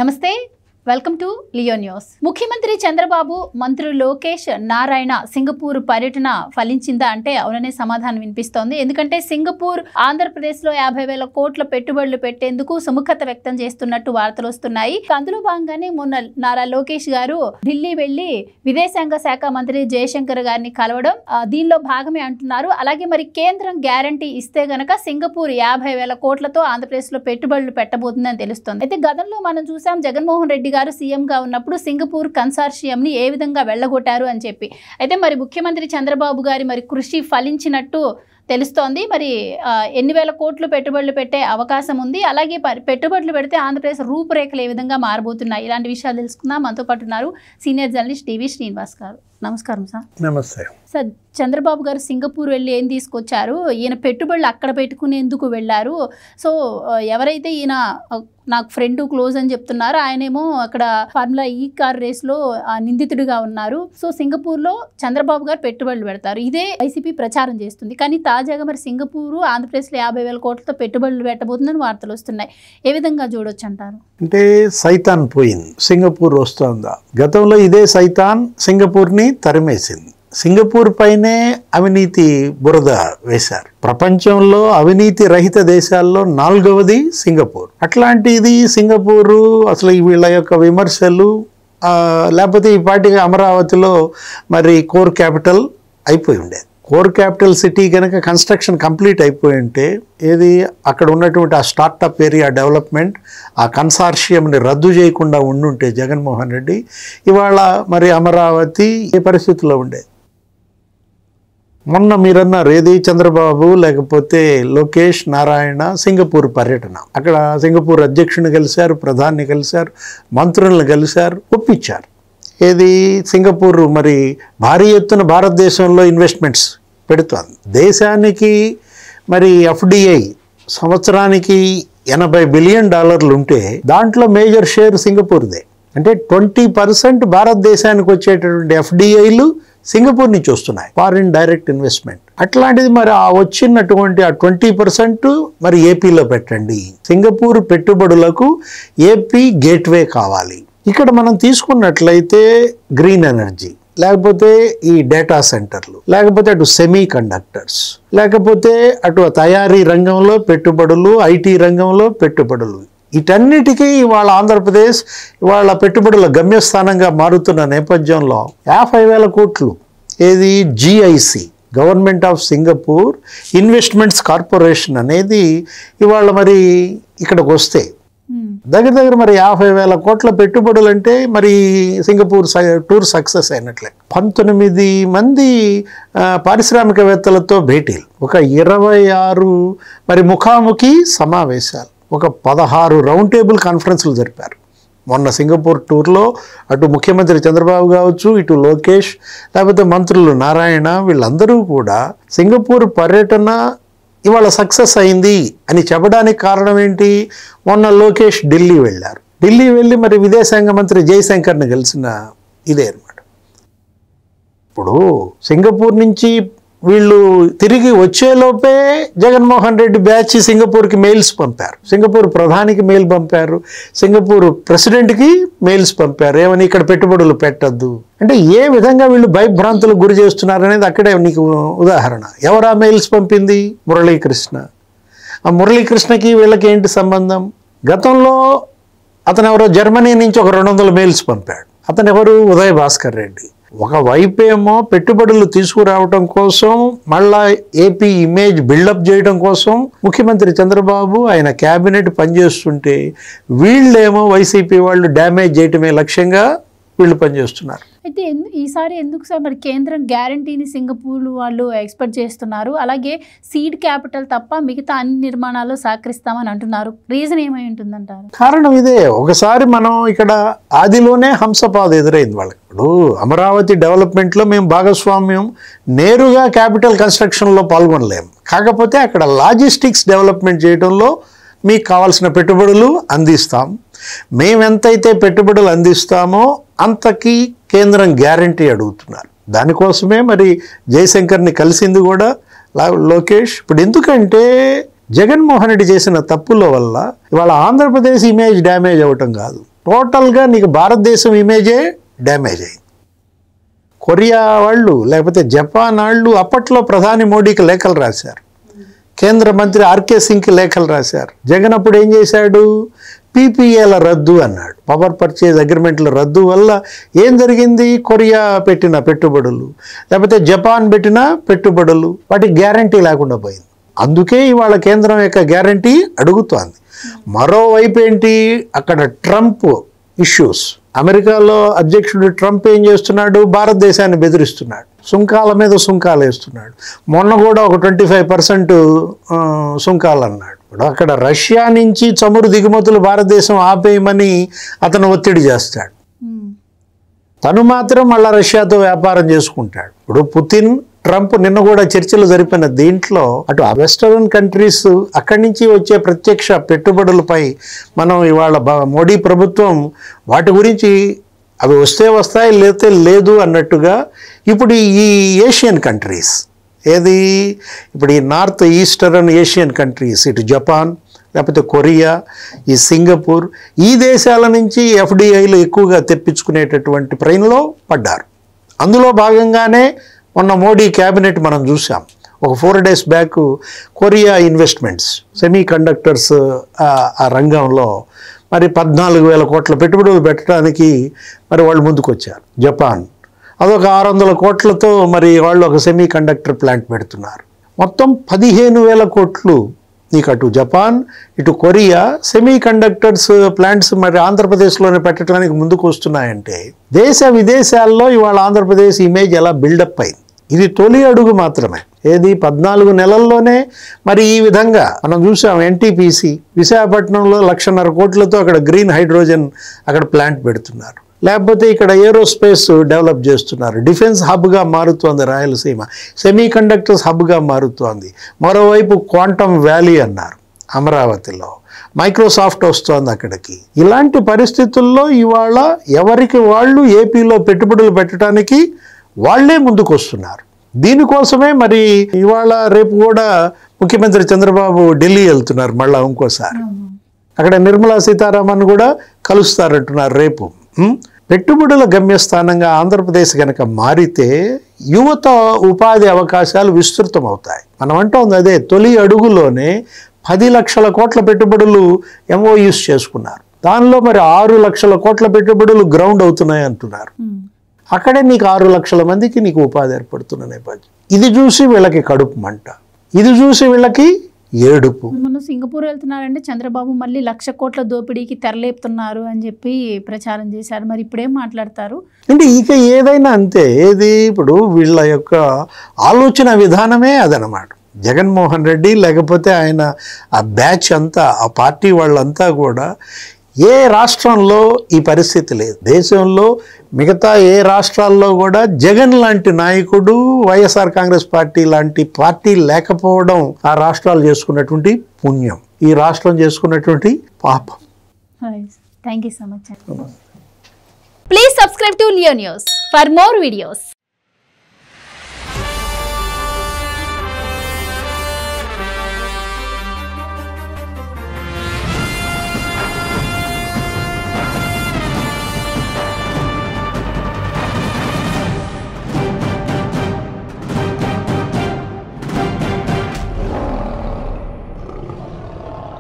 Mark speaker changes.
Speaker 1: నమస్తే welcome to Leo news. ముఖ్యమంత్రి చంద్రబాబు మంత్రి లోకేష్ నారాయణ సింగపూర్ పర్యటన ఫలించిందా అంటే అవుననే సమాధానం వినిపిస్తోంది. ఎందుకంటే సింగపూర్ ఆంధ్రప్రదేశ్లో 50,000 కోట్ల పెట్టుబడులు పెట్టేందుకు సుముఖత వ్యక్తం చేస్తున్నట్టు వార్తలు వస్తున్నాయి. అందులో భాగంగానే మొన్న నారా లోకేష్ గారు ఢిల్లీ వెళ్లి విదేశాంగ శాఖ మంత్రి జయశంకర్ గారిని కలవడం దీనిలో భాగమే అంటున్నారు. అలాగే మరి కేంద్రం గ్యారంటీ ఇస్తే గనక సింగపూర్ 50,000 కోట్లతో ఆంధ్రప్రదేశ్లో పెట్టుబడులు పెట్టబోతుందని తెలుస్తోంది. అయితే గతంలో మనం చూసాం జగన్మోహన్ రెడ్డి గారు సీఎంగా ఉన్నప్పుడు సింగపూర్ కన్సార్షియంని ఏ విధంగా వెళ్ళగొట్టారు అని చెప్పి. అయితే మరి ముఖ్యమంత్రి చంద్రబాబు గారి మరి కృషి ఫలించినట్టు తెలుస్తోంది. మరి ఎన్ని వేల కోట్లు పెట్టుబడులు పెట్టే అవకాశం ఉంది, అలాగే పెట్టుబడులు పెడితే ఆంధ్రప్రదేశ్ రూపురేఖలు ఏ విధంగా మారబోతున్నాయి, ఇలాంటి విషయాలు తెలుసుకుందాం. మనతో పాటు ఉన్నారు సీనియర్ జర్నలిస్ట్ టీవీ శ్రీనివాస్ గారు. నమస్కారం సార్.
Speaker 2: నమస్తే
Speaker 1: సార్. చంద్రబాబు గారు సింగపూర్ వెళ్ళి ఏం తీసుకొచ్చారు, ఈయన పెట్టుబడులు అక్కడ పెట్టుకునేందుకు వెళ్ళారు. సో ఎవరైతే ఈయన నాకు ఫ్రెండ్ క్లోజ్ అని చెప్తున్నారు, ఆయనేమో అక్కడ ఫార్ములా ఈ కార్ రేస్లో నిందితుడిగా ఉన్నారు. సో సింగపూర్లో చంద్రబాబు గారు పెట్టుబడులు పెడతారు, ఇదే వైసీపీ ప్రచారం చేస్తుంది. కానీ తాజాగా మరి సింగపూర్ ఆంధ్రప్రదేశ్లో 50,000 కోట్లతో పెట్టుబడులు పెట్టబోతుందని వార్తలు వస్తున్నాయి. ఏ విధంగా చూడొచ్చు అంటారు?
Speaker 2: అంటే సైతాన్ పోయింది, సింగపూర్ వస్తుందా? గతంలో ఇదే సైతాన్ సింగపూర్ని తరిమేసింది. సింగపూర్ పైనే అవినీతి బురద వేశారు. ప్రపంచంలో అవినీతి రహిత దేశాల్లో 4వది సింగపూర్. అట్లాంటిది సింగపూరు అసలు వీళ్ళ యొక్క విమర్శలు లేకపోతే ఈ పార్టీగా అమరావతిలో మరి కోర్ క్యాపిటల్ అయిపోయి ఉండేది. కోర్ క్యాపిటల్ సిటీ కనుక కన్స్ట్రక్షన్ కంప్లీట్ అయిపోయి ఉంటే ఏది అక్కడ ఉన్నటువంటి ఆ స్టార్టప్ ఏరియా డెవలప్మెంట్ ఆ కన్సార్షియంని రద్దు చేయకుండా ఉండుంటే జగన్మోహన్ రెడ్డి ఇవాళ మరి అమరావతి ఏ పరిస్థితిలో ఉండేది. మొన్న మీరన్నారు ఏది చంద్రబాబు లేకపోతే లోకేష్ నారాయణ సింగపూర్ పర్యటన. అక్కడ సింగపూర్ అధ్యక్షుని కలిశారు, ప్రధాని కలిశారు, మంత్రులను కలిశారు, ఒప్పించారు. ఏది సింగపూర్ మరి భారీ ఎత్తున భారతదేశంలో ఇన్వెస్ట్మెంట్స్ పెడుతుంది. దేశానికి మరి ఎఫ్డిఐ సంవత్సరానికి $80 బిలియన్ ఉంటే దాంట్లో మేజర్ షేర్ సింగపూర్దే. అంటే 20% భారతదేశానికి వచ్చేటటువంటి ఎఫ్డిఐలు సింగపూర్ నుంచి వస్తున్నాయి, ఫారిన్ డైరెక్ట్ ఇన్వెస్ట్మెంట్. అట్లాంటిది మరి ఆ వచ్చినటువంటి ఆ 20% మరి ఏపీలో పెట్టండి. సింగపూర్ పెట్టుబడులకు ఏపీ గేట్వే కావాలి. ఇక్కడ మనం తీసుకున్నట్లయితే గ్రీన్ ఎనర్జీ, లేకపోతే ఈ డేటా సెంటర్లు, లేకపోతే అటు సెమీ కండక్టర్స్, లేకపోతే అటు తయారీ రంగంలో పెట్టుబడులు, ఐటీ రంగంలో పెట్టుబడులు, వీటన్నిటికీ ఇవాళ ఆంధ్రప్రదేశ్ ఇవాళ పెట్టుబడుల గమ్యస్థానంగా మారుతున్న నేపథ్యంలో 50,000 కోట్లు ఏది GIC government of Singapore investments corporation అనేది ఇవాళ మరి ఇక్కడికి వస్తే దగ్గర మరి 50,000 కోట్ల పెట్టుబడులు అంటే మరి సింగపూర్ టూర్ సక్సెస్ అయినట్లే. 19 మంది పారిశ్రామికవేత్తలతో భేటీలు, ఒక 26 మరి ముఖాముఖి సమావేశాలు, ఒక 16 రౌండ్ టేబుల్ కాన్ఫరెన్స్లు జరిపారు. మొన్న సింగపూర్ టూర్లో అటు ముఖ్యమంత్రి చంద్రబాబు కావచ్చు, ఇటు లోకేష్, లేకపోతే మంత్రులు నారాయణ, వీళ్ళందరూ కూడా సింగపూర్ పర్యటన ఇవాళ సక్సెస్ అయింది అని చెప్పడానికి కారణం ఏంటి? మొన్న లోకేష్ ఢిల్లీ వెళ్ళారు. ఢిల్లీ వెళ్ళి మరి విదేశాంగ మంత్రి జయశంకర్ని కలిసిన ఇదే అనమాట. ఇప్పుడు సింగపూర్ నుంచి వీళ్ళు తిరిగి వచ్చేలోపే జగన్మోహన్ రెడ్డి బ్యాచ్ సింగపూర్కి మెయిల్స్ పంపారు, సింగపూర్ ప్రధానికి మెయిల్ పంపారు, సింగపూర్ ప్రెసిడెంట్కి మెయిల్స్ పంపారు, ఏమని ఇక్కడ పెట్టుబడులు పెట్టద్దు అంటే. ఏ విధంగా వీళ్ళు భయభ్రాంతులకు గురి చేస్తున్నారు అనేది అక్కడే నీకు ఉదాహరణ. ఎవరా మెయిల్స్ పంపింది? మురళీకృష్ణ. ఆ మురళీకృష్ణకి వీళ్ళకి ఏంటి సంబంధం? గతంలో అతను ఎవరో జర్మనీ నుంచి ఒక 200 మెయిల్స్ పంపాడు. అతను ఎవరు? ఉదయ్ భాస్కర్ రెడ్డి. ఒకవైపేమో పెట్టుబడులు తీసుకురావటం కోసం, మళ్ళా ఏపీ ఇమేజ్ బిల్డప్ చేయడం కోసం ముఖ్యమంత్రి చంద్రబాబు ఆయన క్యాబినెట్ పనిచేస్తుంటే వీళ్ళేమో వైసీపీ వాళ్ళు డ్యామేజ్ చేయటమే లక్ష్యంగా వీళ్ళు పనిచేస్తున్నారు.
Speaker 1: అయితే ఈసారి ఎందుకు సార్ మరి కేంద్రం గ్యారంటీని సింగపూర్ వాళ్ళు ఎక్స్పెక్ట్ చేస్తున్నారు, అలాగే సీడ్ క్యాపిటల్ తప్ప మిగతా అన్ని నిర్మాణాలు సహకరిస్తామని అంటున్నారు? రీజన్ ఏమై ఉంటుందంటారు?
Speaker 2: కారణం ఇదే. ఒకసారి మనం ఇక్కడ ఆదిలోనే హంసపాద ఎదురైంది వాళ్ళకి. ఇప్పుడు అమరావతి డెవలప్మెంట్లో మేము భాగస్వామ్యం నేరుగా క్యాపిటల్ కన్స్ట్రక్షన్లో పాల్గొనలేము, కాకపోతే అక్కడ లాజిస్టిక్స్ డెవలప్మెంట్ చేయడంలో మీకు కావాల్సిన పెట్టుబడులు అందిస్తాం. మేమెంతైతే పెట్టుబడులు అందిస్తామో అంతకి కేంద్రం గ్యారంటీ అడుగుతున్నారు. దానికోసమే మరి జయశంకర్ని కలిసింది కూడా లోకేష్. ఇప్పుడు ఎందుకంటే జగన్మోహన్ రెడ్డి చేసిన తప్పుల వల్ల ఇవాళ ఆంధ్రప్రదేశ్ ఇమేజ్ డ్యామేజ్ అవ్వటం కాదు, టోటల్గా నీకు భారతదేశం ఇమేజే డ్యామేజ్ అయింది. కొరియా వాళ్ళు లేకపోతే జపాన్ వాళ్ళు అప్పట్లో ప్రధాని మోడీకి లేఖలు రాశారు, కేంద్ర మంత్రి ఆర్కే సింగ్కి లేఖలు రాశారు. జగన్ అప్పుడు ఏం చేశాడు, పీపీఏల రద్దు అన్నాడు, పవర్ పర్చేజ్ అగ్రిమెంట్ల రద్దు వల్ల ఏం జరిగింది, కొరియా పెట్టిన పెట్టుబడులు లేకపోతే జపాన్ పెట్టిన పెట్టుబడులు వాటికి గ్యారంటీ లేకుండా పోయింది. అందుకే ఇవాళ కేంద్రం యొక్క గ్యారంటీ అడుగుతోంది. మరోవైపు ఏంటి, అక్కడ ట్రంప్ ఇష్యూస్, అమెరికాలో అధ్యక్షుడు ట్రంప్ ఏం చేస్తున్నాడు, భారతదేశాన్ని బెదిరిస్తున్నాడు, సుంకాల మీద సుంకాలు వేస్తున్నాడు. మొన్న కూడా ఒక 25% సుంకాలు అన్నాడు. ఇప్పుడు అక్కడ రష్యా నుంచి చమురు దిగుమతులు భారతదేశం ఆపేయమని అతను ఒత్తిడి చేస్తాడు, తను మాత్రం మళ్ళీ రష్యాతో వ్యాపారం చేసుకుంటాడు. ఇప్పుడు పుతిన్ ట్రంప్ నిన్న కూడా చర్చలు జరిపిన దీంట్లో అటు వెస్టర్న్ కంట్రీస్ అక్కడి నుంచి వచ్చే ప్రత్యక్ష పెట్టుబడులపై మనం ఇవాళ మోడీ ప్రభుత్వం వాటి గురించి అవి వస్తే వస్తాయి లేతే లేదు అన్నట్టుగా ఇప్పుడు ఈ ఏషియన్ కంట్రీస్ ఏది ఇప్పుడు ఈ నార్త్ ఈస్టర్న్ ఏషియన్ కంట్రీస్ ఇటు జపాన్ లేకపోతే కొరియా ఈ సింగపూర్ ఈ దేశాల నుంచి ఎఫ్డిఐలు ఎక్కువగా తెప్పించుకునేటటువంటి ప్రయత్నంలో పడ్డారు. అందులో భాగంగానే మొన్న మోడీ క్యాబినెట్ మనం చూసాం. ఒక 4 days back Korea investments semi conductors ఆ రంగంలో మరి 14,000 కోట్ల పెట్టుబడులు పెట్టడానికి మరి వాళ్ళు ముందుకు వచ్చారు. జపాన్ అదొక 600 కోట్లతో మరి వాళ్ళు ఒక సెమీ కండక్టర్ ప్లాంట్ పెడుతున్నారు. మొత్తం 15,000 కోట్లు నీకు అటు జపాన్ ఇటు కొరియా సెమీ కండక్టర్స్ ప్లాంట్స్ మరి ఆంధ్రప్రదేశ్లోనే పెట్టడానికి ముందుకు వస్తున్నాయంటే దేశ విదేశాల్లో ఇవాళ ఆంధ్రప్రదేశ్ ఇమేజ్ ఎలా బిల్డప్ అయింది. ఇది తొలి అడుగు మాత్రమే. ఏది 14 నెలల్లోనే మరి ఈ విధంగా మనం చూసాం. ఎన్టీపీసీ విశాఖపట్నంలో 1,50,000 కోట్లతో అక్కడ గ్రీన్ హైడ్రోజన్ అక్కడ ప్లాంట్ పెడుతున్నారు. లేకపోతే ఇక్కడ ఏరోస్పేస్ డెవలప్ చేస్తున్నారు. డిఫెన్స్ హబ్గా మారుతోంది రాయలసీమ, సెమీ కండక్టర్స్ హబ్గా మారుతోంది. మరోవైపు క్వాంటమ్ వ్యాలీ అన్నారు అమరావతిలో, మైక్రోసాఫ్ట్ వస్తోంది అక్కడికి. ఇలాంటి పరిస్థితుల్లో ఇవాళ ఎవరికి వాళ్ళు ఏపీలో పెట్టుబడులు పెట్టడానికి వాళ్లే ముందుకు వస్తున్నారు. దీనికోసమే మరి ఇవాళ రేపు కూడా ముఖ్యమంత్రి చంద్రబాబు ఢిల్లీ వెళ్తున్నారు మళ్ళీ ఇంకోసారి. అక్కడ నిర్మలా సీతారామన్ కూడా కలుస్తారంటున్నారు రేపు. పెట్టుబడుల గమ్యస్థానంగా ఆంధ్రప్రదేశ్ కనుక మారితే యువత ఉపాధి అవకాశాలు విస్తృతం అవుతాయి. మనం అంటోంది అదే, తొలి అడుగులోనే 10 లక్షల కోట్ల పెట్టుబడులు ఎంఓయూస్ చేసుకున్నారు. దానిలో మరి 6 లక్షల కోట్ల పెట్టుబడులు గ్రౌండ్ అవుతున్నాయి అంటున్నారు. అక్కడే నీకు 6 లక్షల మందికి నీకు ఉపాధి ఏర్పడుతున్న నేపథ్యం. ఇది చూసి వీళ్ళకి కడుపు మంట, ఇది చూసి వీళ్ళకి ఏడుపు.
Speaker 1: మనం సింగపూర్ వెళ్తున్నారంటే చంద్రబాబు మళ్ళీ 1,00,000 కోట్ల దోపిడీకి తెరలేపుతున్నారు అని చెప్పి ప్రచారం చేశారు. మరి ఇప్పుడేం మాట్లాడతారు
Speaker 2: అంటే ఇక ఏదైనా అంతే. ఏది ఇప్పుడు వీళ్ళ యొక్క ఆలోచన విధానమే అదనమాట. జగన్మోహన్ రెడ్డి లేకపోతే ఆయన ఆ బ్యాచ్ అంతా, ఆ పార్టీ వాళ్ళంతా కూడా ఏ రాష్ట్రంలో ఈ పరిస్థితి లేదు. దేశంలో మిగతా ఏ రాష్ట్రాల్లో కూడా జగన్ లాంటి నాయకుడు, వైఎస్ఆర్ కాంగ్రెస్ పార్టీ లాంటి పార్టీ లేకపోవడం ఆ రాష్ట్రాలు చేసుకున్నటువంటి పుణ్యం, ఈ రాష్ట్రం చేసుకున్నటువంటి పాపం.
Speaker 1: Thank you so much. Please subscribe to Leo news for more videos.